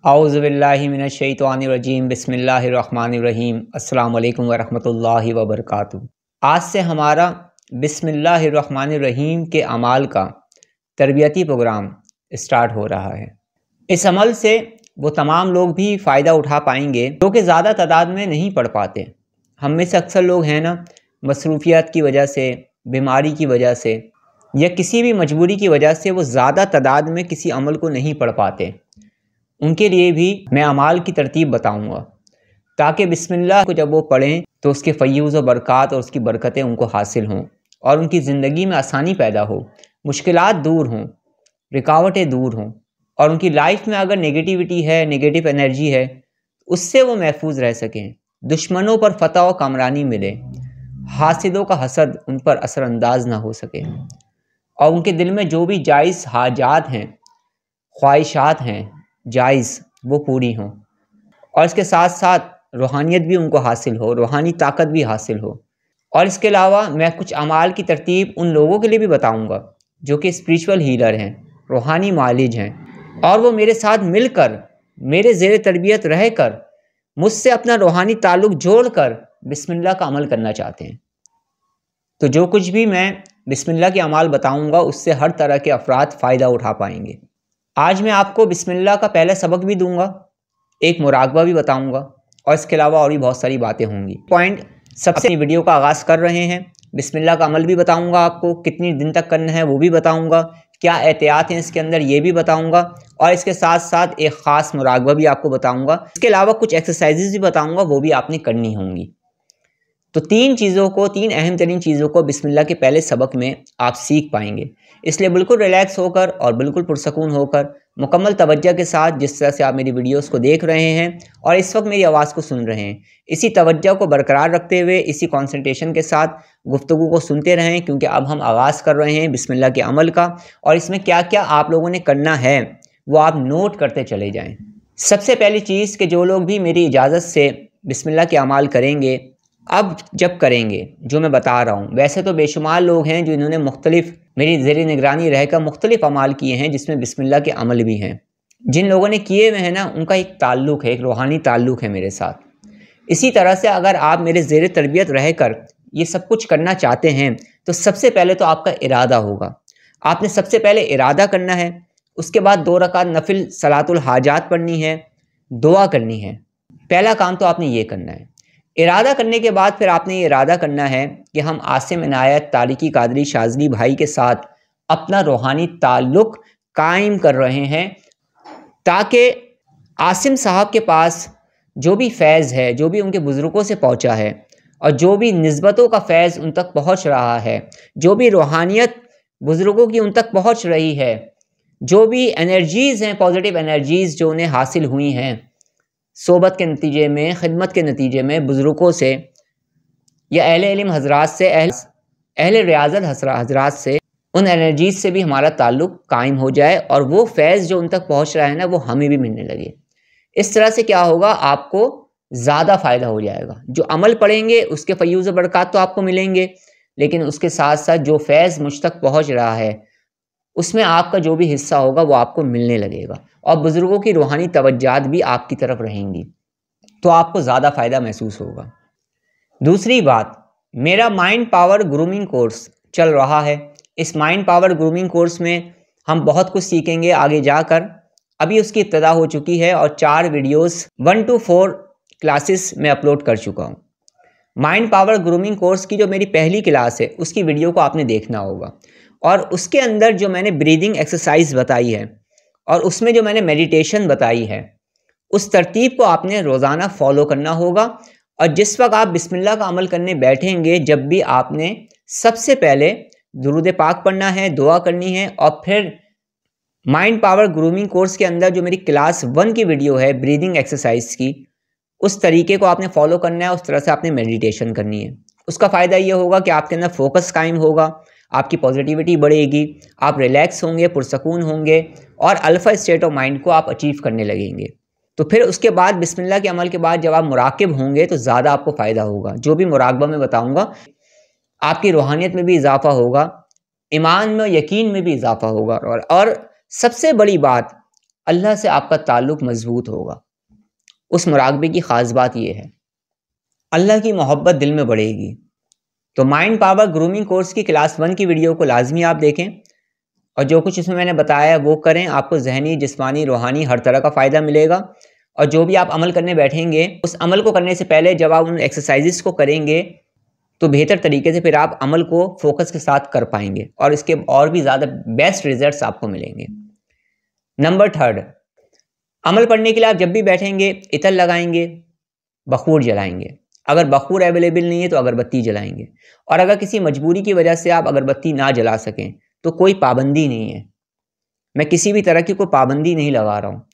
औज़ुबिल्लाहि मिनश्शैतानिर्रजीम बिस्मिल्लाहिर्रहमानिर्रहीम अस्सलामु अलैकुम वरहमतुल्लाहि वबरकातुहू। आज से हमारा बिस्मिल्लाहिर्रहमानिर्रहीम के अमाल का तरबियती प्रोग्राम स्टार्ट हो रहा है। इस अमल से वो तमाम लोग भी फ़ायदा उठा पाएंगे जो कि ज़्यादा तादाद में नहीं पढ़ पाते। हम में से अक्सर लोग हैं ना, मसरूफ़ियत की वजह से, बीमारी की वजह से या किसी भी मजबूरी की वजह से वो ज़्यादा तादाद में किसी अमल को नहीं पढ़ पाते। उनके लिए भी मैं अमाल की तरतीब बताऊंगा ताकि बिस्मिल्लाह को जब वो पढ़ें तो उसके फ़यूज़ व बरक़ात और उसकी बरकतें उनको हासिल हों और उनकी ज़िंदगी में आसानी पैदा हो, मुश्किलात दूर हों, रुकावटें दूर हों और उनकी लाइफ में अगर नेगेटिविटी है, नेगेटिव एनर्जी है, उससे वो महफूज रह सकें, दुश्मनों पर फ़तह व कामरानी मिले, हासिदों का हसद उन पर असरअंदाज ना हो सके और उनके दिल में जो भी जायज़ हाजात हैं, ख्वाहिशात हैं जायज़, वो पूरी हों और इसके साथ साथ रूहानियत भी उनको हासिल हो, रूहानी ताकत भी हासिल हो। और इसके अलावा मैं कुछ अमाल की तरतीब उन लोगों के लिए भी बताऊंगा जो कि स्पिरिचुअल हीलर हैं, रूहानी मालिज हैं और वो मेरे साथ मिलकर, मेरे ज़ेर तरबियत रहकर, मुझसे अपना रूहानी ताल्लुक़ जोड़कर बिस्मिल्लाह का अमल करना चाहते हैं। तो जो कुछ भी मैं बिस्मिल्लाह के अमाल बताऊंगा उससे हर तरह के अफराद फ़ायदा उठा पाएंगे। आज मैं आपको बिस्मिल्लाह का पहला सबक भी दूंगा, एक मुराकबा भी बताऊंगा और इसके अलावा और भी बहुत सारी बातें होंगी। पॉइंट सबसे वीडियो का आगाज़ कर रहे हैं। बिस्मिल्लाह का अमल भी बताऊंगा, आपको कितनी दिन तक करना है वो भी बताऊंगा, क्या एहतियात हैं इसके अंदर ये भी बताऊंगा और इसके साथ साथ एक ख़ास मुराकबा भी आपको बताऊँगा। इसके अलावा कुछ एक्सरसाइजेज भी बताऊँगा, वो भी आपने करनी होंगी। तो तीन अहम तरीन चीज़ों को बिस्मिल्लाह के पहले सबक में आप सीख पाएंगे। इसलिए बिल्कुल रिलैक्स होकर और बिल्कुल पुरसकून होकर मुकम्मल तवज्जो के साथ, जिस तरह से आप मेरी वीडियोस को देख रहे हैं और इस वक्त मेरी आवाज़ को सुन रहे हैं, इसी तवज्जो को बरकरार रखते हुए, इसी कंसंट्रेशन के साथ गुफ्तगू को सुनते रहें, क्योंकि अब हम आगाज़ कर रहे हैं बिस्मिल्लाह के अमल का और इसमें क्या क्या आप लोगों ने करना है वो आप नोट करते चले जाएँ। सबसे पहली चीज़ कि जो लोग भी मेरी इजाज़त से बिस्मिल्लाह के अमाल करेंगे, अब जब करेंगे जो मैं बता रहा हूँ, वैसे तो बेशुमार लोग हैं जो इन्होंने मुख्तलिफ मेरी ज़ेरे निगरानी रहकर मुख्तलिफ अमाल किए हैं जिसमें बिस्मिल्लाह के अमल भी हैं। जिन लोगों ने किए हुए हैं ना, उनका एक ताल्लुक़ है, एक रूहानी ताल्लुक़ है मेरे साथ। इसी तरह से अगर आप मेरे ज़ेरे तरबियत रहकर ये सब कुछ करना चाहते हैं तो सबसे पहले तो आपका इरादा होगा। आपने सबसे पहले इरादा करना है, उसके बाद 2 रकात नफिल सलातुल हाजात पढ़नी है, दुआ करनी है। पहला काम तो आपने ये करना है। इरादा करने के बाद फिर आपने ये इरादा करना है कि हम आसिम इनायत तारिकी कादरी शाज़ली भाई के साथ अपना रूहानी ताल्लुक़ कायम कर रहे हैं, ताकि आसिम साहब के पास जो भी फैज़ है, जो भी उनके बुज़ुर्गों से पहुँचा है और जो भी निस्बतों का फैज़ उन तक पहुँच रहा है, जो भी रूहानियत बुज़ुर्गों की उन तक पहुँच रही है, जो भी एनर्जीज़ हैं, पॉजिटिव एनर्जीज़ जो उन्हें हासिल हुई हैं सोबत के नतीजे में, खिदमत के नतीजे में, बुज़ुर्गों से या अहले इल्म हज़रात से, अहले रियाज़त हज़रात से, उन एनर्जीज़ से भी हमारा ताल्लुक़ कायम हो जाए और वो फैज़ जो उन तक पहुँच रहा है ना, वो हमें भी मिलने लगे। इस तरह से क्या होगा, आपको ज़्यादा फ़ायदा हो जाएगा। जो अमल पढ़ेंगे उसके फ़यूज़ व बरक़ात तो आपको मिलेंगे, लेकिन उसके साथ साथ जो फैज़ मुझ तक पहुँच रहा है उसमें आपका जो भी हिस्सा होगा वो आपको मिलने लगेगा और बुज़ुर्गों की रूहानी तवज्जात भी आपकी तरफ रहेंगी, तो आपको ज़्यादा फ़ायदा महसूस होगा। दूसरी बात, मेरा माइंड पावर ग्रूमिंग कोर्स चल रहा है। इस माइंड पावर ग्रूमिंग कोर्स में हम बहुत कुछ सीखेंगे आगे जाकर। अभी उसकी इब्तिदा हो चुकी है और 4 वीडियोस 1 to 4 क्लासेस में अपलोड कर चुका हूँ। माइंड पावर ग्रूमिंग कोर्स की जो मेरी पहली क्लास है उसकी वीडियो को आपने देखना होगा और उसके अंदर जो मैंने ब्रीदिंग एक्सरसाइज बताई है और उसमें जो मैंने मेडिटेशन बताई है, उस तरतीब को आपने रोज़ाना फॉलो करना होगा। और जिस वक्त आप बिस्मिल्लाह का अमल करने बैठेंगे, जब भी आपने सबसे पहले दुरूद पाक पढ़ना है, दुआ करनी है और फिर माइंड पावर ग्रूमिंग कोर्स के अंदर जो मेरी क्लास 1 की वीडियो है ब्रीदिंग एक्सरसाइज की, उस तरीके को आपने फॉलो करना है, उस तरह से आपने मेडिटेशन करनी है। उसका फ़ायदा ये होगा कि आपके अंदर फोकस कायम होगा, आपकी पॉजिटिविटी बढ़ेगी, आप रिलैक्स होंगे, पुरसकून होंगे और अल्फ़ा स्टेट ऑफ माइंड को आप अचीव करने लगेंगे। तो फिर उसके बाद बिस्मिल्लाह के अमल के बाद जब आप मुराकिब होंगे तो ज़्यादा आपको फ़ायदा होगा। जो भी मुराकबा में बताऊँगा, आपकी रूहानियत में भी इजाफ़ा होगा, ईमान में, यकीन में भी इजाफ़ा होगा और सबसे बड़ी बात, अल्लाह से आपका ताल्लुक़ मजबूत होगा। उस मुराकबे की ख़ास बात यह है, अल्लाह की मोहब्बत दिल में बढ़ेगी। तो माइंड पावर ग्रूमिंग कोर्स की क्लास 1 की वीडियो को लाजमी आप देखें और जो कुछ इसमें मैंने बताया वो करें। आपको ज़हनी, जिस्मानी, रूहानी हर तरह का फ़ायदा मिलेगा। और जो भी आप अमल करने बैठेंगे, उस अमल को करने से पहले जब आप उन एक्सरसाइजेस को करेंगे तो बेहतर तरीके से फिर आप अमल को फोकस के साथ कर पाएंगे और इसके और भी ज़्यादा बेस्ट रिजल्ट्स आपको मिलेंगे। नंबर 3, अमल पढ़ने के लिए आप जब भी बैठेंगे इतर लगाएंगे, बखूर जलाएंगे। अगर बखूर अवेलेबल नहीं है तो अगरबत्ती जलाएंगे। और अगर किसी मजबूरी की वजह से आप अगरबत्ती ना जला सकें तो कोई पाबंदी नहीं है, मैं किसी भी तरह की कोई पाबंदी नहीं लगा रहा हूँ।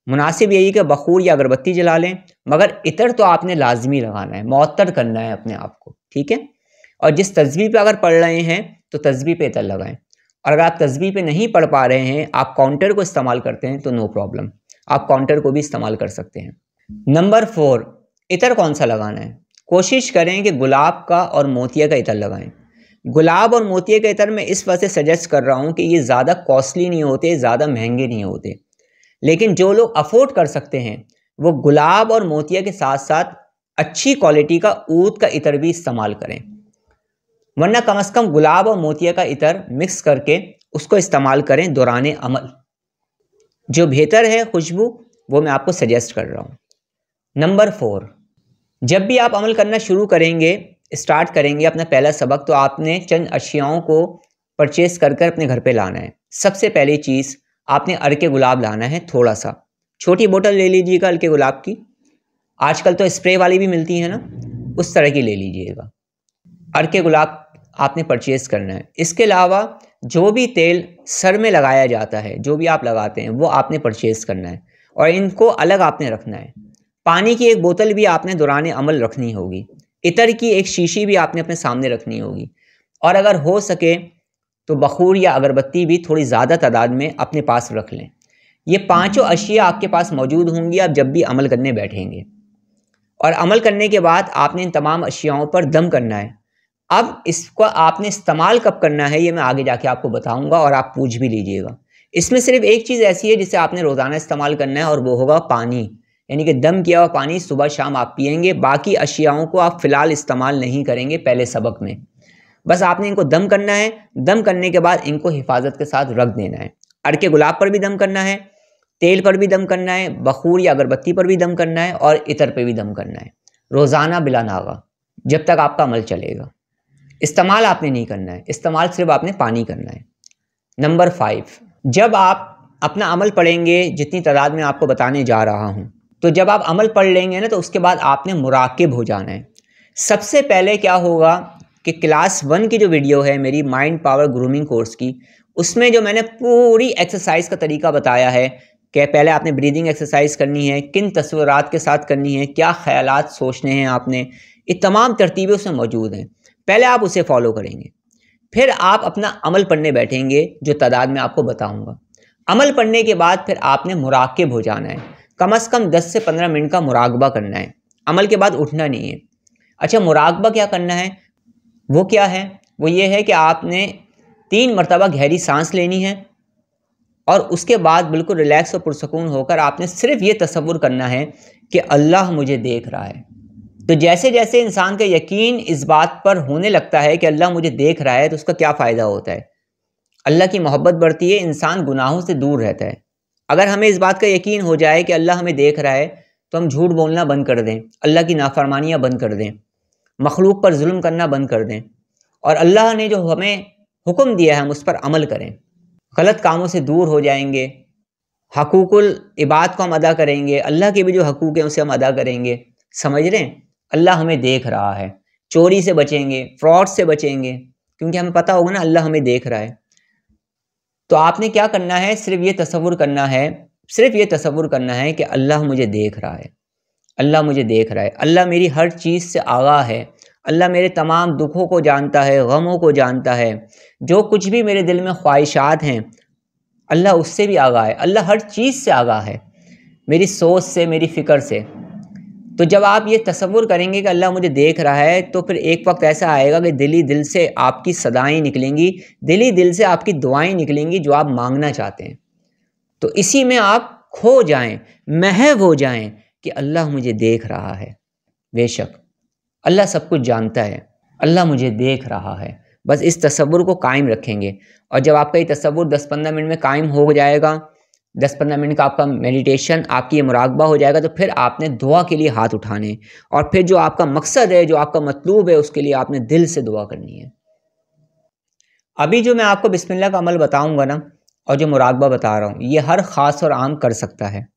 मुनासिब यही कि बखूर या अगरबत्ती जला लें, मगर इतर तो आपने लाजमी लगाना है, मुअत्तर करना है अपने आप को, ठीक है। और जिस तस्बीह पे अगर पढ़ रहे हैं तो तस्बीह पे इतर लगाएं। और अगर आप तस्बीह पे नहीं पढ़ पा रहे हैं, आप काउंटर को इस्तेमाल करते हैं तो नो प्रॉब्लम, आप काउंटर को भी इस्तेमाल कर सकते हैं। नंबर 4, इतर कौन सा लगाना है? कोशिश करें कि गुलाब का और मोतिया का इतर लगाएं। गुलाब और मोतिया के इतर मैं इस वजह से सजेस्ट कर रहा हूं कि ये ज़्यादा कॉस्टली नहीं होते, ज़्यादा महंगे नहीं होते। लेकिन जो लोग अफोर्ड कर सकते हैं वो गुलाब और मोतिया के साथ साथ अच्छी क्वालिटी का ऊद का इतर भी इस्तेमाल करें, वरना कम से कम गुलाब और मोतिया का इतर मिक्स करके उसको इस्तेमाल करें दौरान अमल। जो बेहतर है खुशबू वो मैं आपको सजेस्ट कर रहा हूँ। नंबर 4, जब भी आप अमल करना शुरू करेंगे, स्टार्ट करेंगे अपना पहला सबक, तो आपने चंद अशियाओं को परचेस कर कर अपने घर पे लाना है। सबसे पहली चीज़, आपने अर्के गुलाब लाना है। थोड़ा सा छोटी बोतल ले लीजिएगा अर्के गुलाब की, आजकल तो स्प्रे वाली भी मिलती है ना, उस तरह की ले लीजिएगा। अर्के गुलाब आपने परचेस करना है। इसके अलावा जो भी तेल सर में लगाया जाता है, जो भी आप लगाते हैं, वो आपने परचेस करना है और इनको अलग आपने रखना है। पानी की एक बोतल भी आपने दौरान अमल रखनी होगी। इतर की एक शीशी भी आपने अपने सामने रखनी होगी। और अगर हो सके तो बखूर या अगरबत्ती भी थोड़ी ज़्यादा तादाद में अपने पास रख लें। ये 5 अशिया आपके पास मौजूद होंगी आप जब भी अमल करने बैठेंगे। और अमल करने के बाद आपने इन तमाम अशियाओं पर दम करना है। अब इसको आपने इस्तेमाल कब करना है ये मैं आगे जाके आपको बताऊंगा और आप पूछ भी लीजिएगा। इसमें सिर्फ एक चीज़ ऐसी है जिसे आपने रोज़ाना इस्तेमाल करना है और वो होगा पानी, यानी कि दम किया हुआ पानी सुबह शाम आप पिएंगे। बाकी अशियाओं को आप फ़िलहाल इस्तेमाल नहीं करेंगे पहले सबक में, बस आपने इनको दम करना है। दम करने के बाद इनको हिफाजत के साथ रख देना है। अर्के गुलाब पर भी दम करना है, तेल पर भी दम करना है, बखूर या अगरबत्ती पर भी दम करना है और इतर पर भी दम करना है, रोज़ाना बिला नागा, जब तक आपका अमल चलेगा। इस्तेमाल आपने नहीं करना है, इस्तेमाल सिर्फ आपने पानी करना है। नंबर 5, जब आप अपना अमल पढ़ेंगे, जितनी तादाद में आपको बताने जा रहा हूँ, तो जब आप अमल पढ़ लेंगे ना तो उसके बाद आपने मुराकिब हो जाना है। सबसे पहले क्या होगा कि क्लास 1 की जो वीडियो है मेरी माइंड पावर ग्रूमिंग कोर्स की, उसमें जो मैंने पूरी एक्सरसाइज का तरीका बताया है कि पहले आपने ब्रीदिंग एक्सरसाइज करनी है, किन तस्वीरात के साथ करनी है, क्या ख्यालात सोचने हैं आपने, ये तमाम तरतीबें उसमें मौजूद हैं। पहले आप उसे फॉलो करेंगे, फिर आप अपना अमल पढ़ने बैठेंगे जो तादाद में आपको बताऊंगा। अमल पढ़ने के बाद फिर आपने मुराकिब हो जाना है, कम से कम 10 से 15 मिनट का मुराकबा करना है। अमल के बाद उठना नहीं है। अच्छा, मुराकबा क्या करना है? वो क्या है? वो ये है कि आपने 3 मरतबा गहरी सांस लेनी है और उसके बाद बिल्कुल रिलैक्स और पुरसकून होकर आपने सिर्फ ये तसव्वुर करना है कि अल्लाह मुझे देख रहा है। तो जैसे जैसे इंसान का यकीन इस बात पर होने लगता है कि अल्लाह मुझे देख रहा है, तो उसका क्या फ़ायदा होता है? अल्लाह की मोहब्बत बढ़ती है, इंसान गुनाहों से दूर रहता है। अगर हमें इस बात का यकीन हो जाए कि अल्लाह हमें देख रहा है तो हम झूठ बोलना बंद कर दें, अल्लाह की नाफरमानियाँ बंद कर दें, मखलूक पर जुल्म करना बंद कर दें और अल्लाह ने जो हमें हुक्म दिया है हम उस पर अमल करें। गलत कामों से दूर हो जाएंगे, हकूकुल इबाद को हम अदा करेंगे, अल्लाह के भी जो हकूक़ हैं उसे हम अदा करेंगे। समझ रहे हैं? अल्लाह हमें देख रहा है। चोरी से बचेंगे, फ्रॉड से बचेंगे, क्योंकि हमें पता होगा ना अल्लाह हमें देख रहा है। तो आपने क्या करना है? सिर्फ ये तसव्वुर करना है, सिर्फ ये तसव्वुर करना है कि अल्लाह मुझे देख रहा है, अल्लाह मुझे देख रहा है, अल्लाह मेरी हर चीज़ से आगाह है, अल्लाह मेरे तमाम दुखों को जानता है, गमों को जानता है, जो कुछ भी मेरे दिल में ख्वाहिशात हैं अल्लाह उससे भी आगाह है, अल्लाह हर चीज़ से आगाह है, मेरी सोच से, मेरी फ़िक्र से। तो जब आप ये तसव्वुर करेंगे कि अल्लाह मुझे देख रहा है, तो फिर एक वक्त ऐसा आएगा कि दिल ही दिल से आपकी सदाएं निकलेंगी, दिल ही दिल से आपकी दुआएं निकलेंगी जो आप मांगना चाहते हैं। तो इसी में आप खो जाएं, महव हो जाएं कि अल्लाह मुझे देख रहा है। बेशक अल्लाह सब कुछ जानता है, अल्लाह मुझे देख रहा है। बस इस तसव्वुर को कायम रखेंगे, और जब आपका ये तसव्वुर 10-15 मिनट में कायम हो जाएगा, 10-15 मिनट का आपका मेडिटेशन, आपकी ये मुराकबा हो जाएगा, तो फिर आपने दुआ के लिए हाथ उठाने, और फिर जो आपका मकसद है, जो आपका मतलूब है, उसके लिए आपने दिल से दुआ करनी है। अभी जो मैं आपको बिस्मिल्लाह का अमल बताऊंगा ना, और जो मुराकबा बता रहा हूँ, ये हर ख़ास और आम कर सकता है।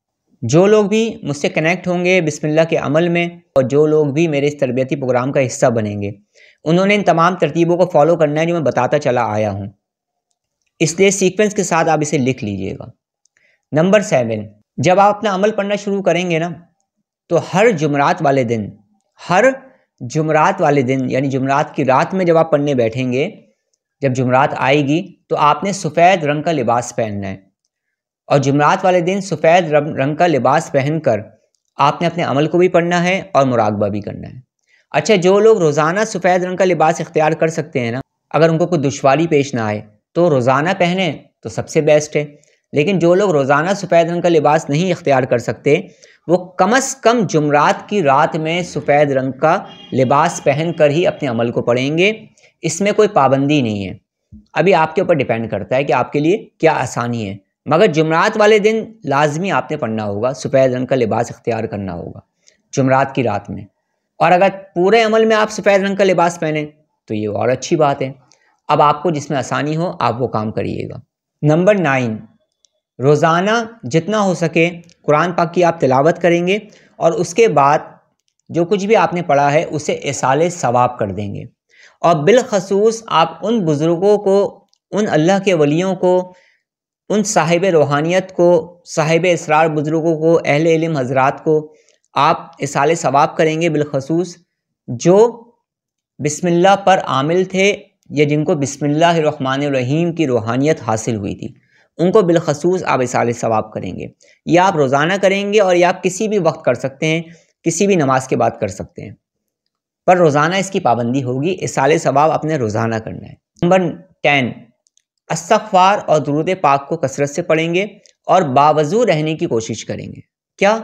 जो लोग भी मुझसे कनेक्ट होंगे बिस्मिल्लाह के अमल में, और जो लोग भी मेरे इस तरबियती प्रोग्राम का हिस्सा बनेंगे, उन्होंने इन तमाम तरतीबों को फॉलो करना है जो मैं बताता चला आया हूँ। इसलिए सीक्वेंस के साथ आप इसे लिख लीजिएगा। नंबर 7, जब आप अपना अमल पढ़ना शुरू करेंगे ना, तो हर जुमरात वाले दिन यानी जुमरात की रात में जब आप पढ़ने बैठेंगे, जब जुमरात आएगी, तो आपने सफ़ेद रंग का लिबास पहनना है, और जुमरात वाले दिन सफ़ेद रंग का लिबास पहनकर आपने अपने अमल को भी पढ़ना है और मुराकबा भी करना है। अच्छा, जो लोग रोज़ाना सफ़ेद रंग का लिबास इख्तियार कर सकते हैं ना, अगर उनको कोई दुश्वारी पेश ना आए तो रोज़ाना पहने तो सबसे बेस्ट है। लेकिन जो लोग रोज़ाना सफ़ेद रंग का लिबास नहीं इख्तियार कर सकते, वो कम से कम जुमरात की रात में सफ़ेद रंग का लिबास पहन कर ही अपने अमल को पढ़ेंगे। इसमें कोई पाबंदी नहीं है, अभी आपके ऊपर डिपेंड करता है कि आपके लिए क्या आसानी है। मगर जुमरात वाले दिन लाजमी आपने पढ़ना होगा, सफ़ेद रंग का लिबास इख्तियार करना होगा जुमरात की रात में। और अगर पूरे अमल में आप सफ़ेद रंग का लिबास पहने तो ये और अच्छी बात है। अब आपको जिसमें आसानी हो आप वो काम करिएगा। नंबर 9, रोज़ाना जितना हो सके कुरान पाक की आप तिलावत करेंगे, और उसके बाद जो कुछ भी आपने पढ़ा है उसे इसाले सवाब कर देंगे। और बिलखसूस आप उन बुज़ुर्गों को, उन अल्लाह के वलियों को, उन साहिब रूहानियत को, साहिब इसरार बुज़ुर्गों को, अहले इल्म हज़रात को आप इसाले सवाब करेंगे, बिलखसूस जो बिस्मिल्लाह पर आमिल थे या जिनको बिस्मिल्लाहिर्रहमानिर्रहीम की रूहानियत हासिल हुई थी, उनको बिलखसूस आप इसाले सवाब करेंगे। या आप रोज़ाना करेंगे, और या आप किसी भी वक्त कर सकते हैं, किसी भी नमाज के बाद कर सकते हैं, पर रोज़ाना इसकी पाबंदी होगी। इसाले सवाब अपने रोज़ाना करना है। नंबर 10, इस्तग़फ़ार और दुरूद पाक को कसरत से पढ़ेंगे, और बावज़ू रहने की कोशिश करेंगे। क्या?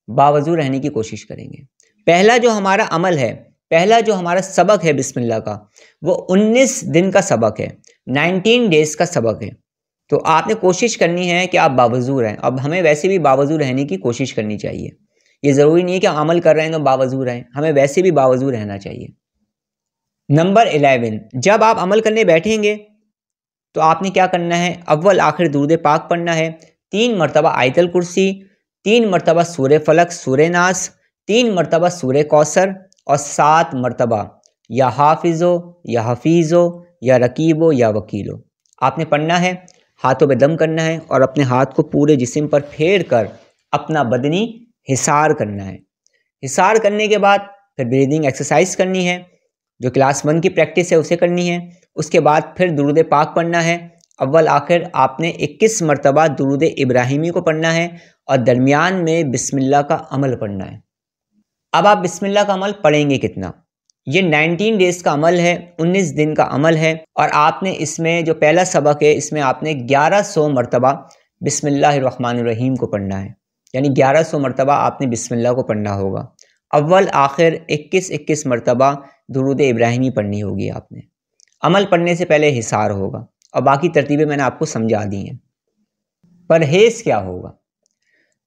बावज़ू रहने की कोशिश करेंगे। पहला जो हमारा अमल है, पहला जो हमारा सबक है बिस्मिल्लाह का, वो 19 दिन का सबक है, 19 डेज़ का सबक है। तो आपने कोशिश करनी है कि आप बावज़ू रहें। अब हमें वैसे भी बावज़ू रहने की कोशिश करनी चाहिए, ये ज़रूरी नहीं है कि हम अमल कर रहे हैं तो बावज़ू रहें, हमें वैसे भी बावज़ू रहना चाहिए। नंबर 11, जब आप अमल करने बैठेंगे तो आपने क्या करना है, अव्वल आखिर दुरूद पाक पढ़ना है, 3 मरतबा आयतल कुर्सी, 3 मरतबा सूरे फलक, सूरे नास, 3 मरतबा सूरे कौसर, और 7 मरतबा या हाफिज़ो या हफीज़ो या रकीबो या वकीलो आपने पढ़ना है। हाथों पे दम करना है, और अपने हाथ को पूरे जिस्म पर फेर कर अपना बदनी हिसार करना है। हिसार करने के बाद फिर ब्रीदिंग एक्सरसाइज करनी है, जो क्लास 1 की प्रैक्टिस है उसे करनी है। उसके बाद फिर दुरूद पाक पढ़ना है। अव्वल आखिर आपने 21 मरतबा दुरूद इब्राहिमी को पढ़ना है, और दरमियान में बिस्मिल्लाह का अमल पढ़ना है। अब आप बिस्मिल्लाह का अमल पढ़ेंगे कितना? ये 19 डेज़ का अमल है, 19 दिन का अमल है, और आपने इसमें जो पहला सबक है, इसमें आपने 1100 मरतबा बिस्मिल्लाहिर्रहमानिर्रहीम को पढ़ना है, यानी 1100 मरतबा आपने बिस्मिल्लाह को पढ़ना होगा। अव्वल आखिर 21-21 मरतबा दुरूद इब्राहिमी पढ़नी होगी आपने। अमल पढ़ने से पहले हिसार होगा, और बाकी तरतीबें मैंने आपको समझा दी हैं। परहेज़ क्या होगा?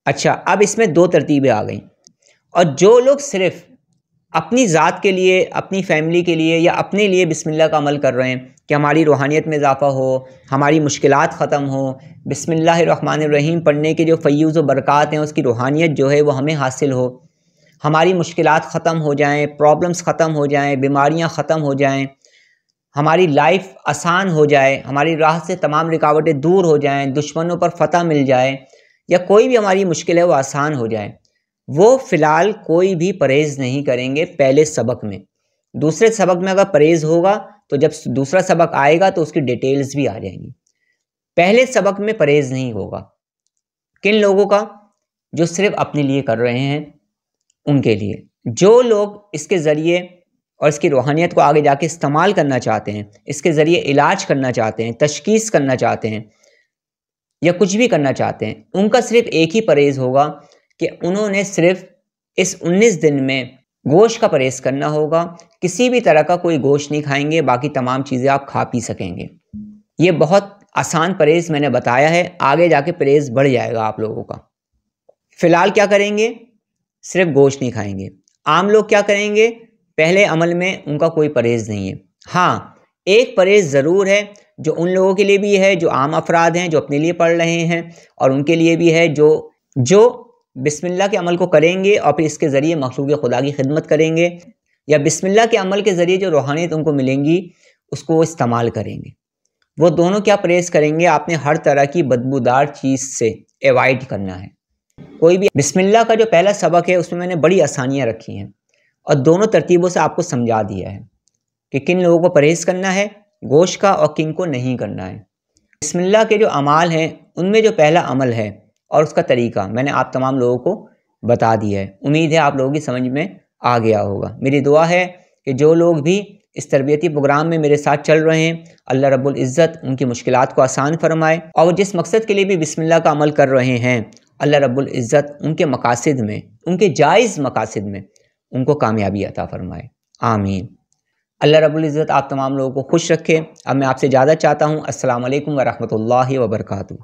अच्छा, अब इसमें 2 तरतीबें आ गई, और जो लोग सिर्फ़ अपनी ज़ात के लिए, अपनी फ़ैमिली के लिए या अपने लिए बिस्मिल्लाह का अमल कर रहे हैं कि हमारी रूहानियत में इजाफ़ा हो, हमारी मुश्किलात ख़त्म हो, बिस्मिल्लाहिर्रहमानिर्रहीम पढ़ने के जो फ़य्यूज़ व बरक़ात हैं उसकी रूहानियत जो है वो हमें हासिल हो, हमारी मुश्किलात ख़त्म हो जाएँ, प्रॉब्लम्स ख़त्म हो जाएँ, बीमारियाँ ख़त्म हो जाएँ, हमारी लाइफ आसान हो जाए, हमारी राह से तमाम रुकावटें दूर हो जाएं, दुश्मनों पर फतह मिल जाए, या कोई भी हमारी मुश्किल है वो आसान हो जाए, वो फ़िलहाल कोई भी परहेज़ नहीं करेंगे पहले सबक में। दूसरे सबक में अगर परहेज़ होगा तो जब दूसरा सबक आएगा तो उसकी डिटेल्स भी आ जाएंगी। पहले सबक में परहेज़ नहीं होगा। किन लोगों का? जो सिर्फ़ अपने लिए कर रहे हैं उनके लिए। जो लोग इसके ज़रिए और इसकी रूहानियत को आगे जाके इस्तेमाल करना चाहते हैं, इसके ज़रिए इलाज करना चाहते हैं, तशख़ीस करना चाहते हैं, या कुछ भी करना चाहते हैं, उनका सिर्फ एक ही परहेज़ होगा कि उन्होंने सिर्फ इस 19 दिन में गोश्त का परहेज़ करना होगा। किसी भी तरह का कोई गोश्त नहीं खाएंगे, बाकी तमाम चीज़ें आप खा पी सकेंगे। ये बहुत आसान परहेज़ मैंने बताया है, आगे जाके परहेज़ बढ़ जाएगा आप लोगों का। फ़िलहाल क्या करेंगे, सिर्फ गोश्त नहीं खाएंगे। आम लोग क्या करेंगे, पहले अमल में उनका कोई परहेज़ नहीं है। हाँ, एक परहेज़ ज़रूर है जो उन लोगों के लिए भी है जो आम अफराद हैं, जो अपने लिए पढ़ रहे हैं, और उनके लिए भी है जो बिस्मिल्लाह के अमल को करेंगे और फिर इसके ज़रिए मखलूक़ खुदा की खिदमत करेंगे, या बिस्मिल्लाह के अमल के ज़रिए जो रूहानियत उनको मिलेंगी उसको इस्तेमाल करेंगे। वो दोनों क्या परहेज़ करेंगे, आपने हर तरह की बदबूदार चीज़ से अवॉइड करना है। कोई भी बिस्मिल्लाह का जो पहला सबक है उसमें मैंने बड़ी आसानियाँ रखी हैं और दोनों तरतीबों से आपको समझा दिया है कि किन लोगों को परहेज़ करना है गोश्त का और किन को नहीं करना है। बिस्मिल्लाह के जो अमाल हैं उनमें जो पहला अमल है और उसका तरीका मैंने आप तमाम लोगों को बता दिया है। उम्मीद है आप लोगों की समझ में आ गया होगा। मेरी दुआ है कि जो लोग भी इस तरबियती प्रोग्राम में मेरे साथ चल रहे हैं, अल्लाह रब्बुल इज़्ज़त उनकी मुश्किलात को आसान फरमाए, और वो जिस मकसद के लिए भी बिस्मिल्लाह का अमल कर रहे हैं, अल्लाह रब्बुल इज़्ज़त उनके मकासिद में, उनके जायज़ मकासिद में उनको कामयाबी अता फरमाए। आमीन। अल्लाह रब्बुल इज़्ज़त आप तमाम लोगों को खुश रखे। अब मैं आपसे इजाज़त चाहता हूँ। अस्सलामु अलैकुम व रहमतुल्लाहि व बरकातुहू।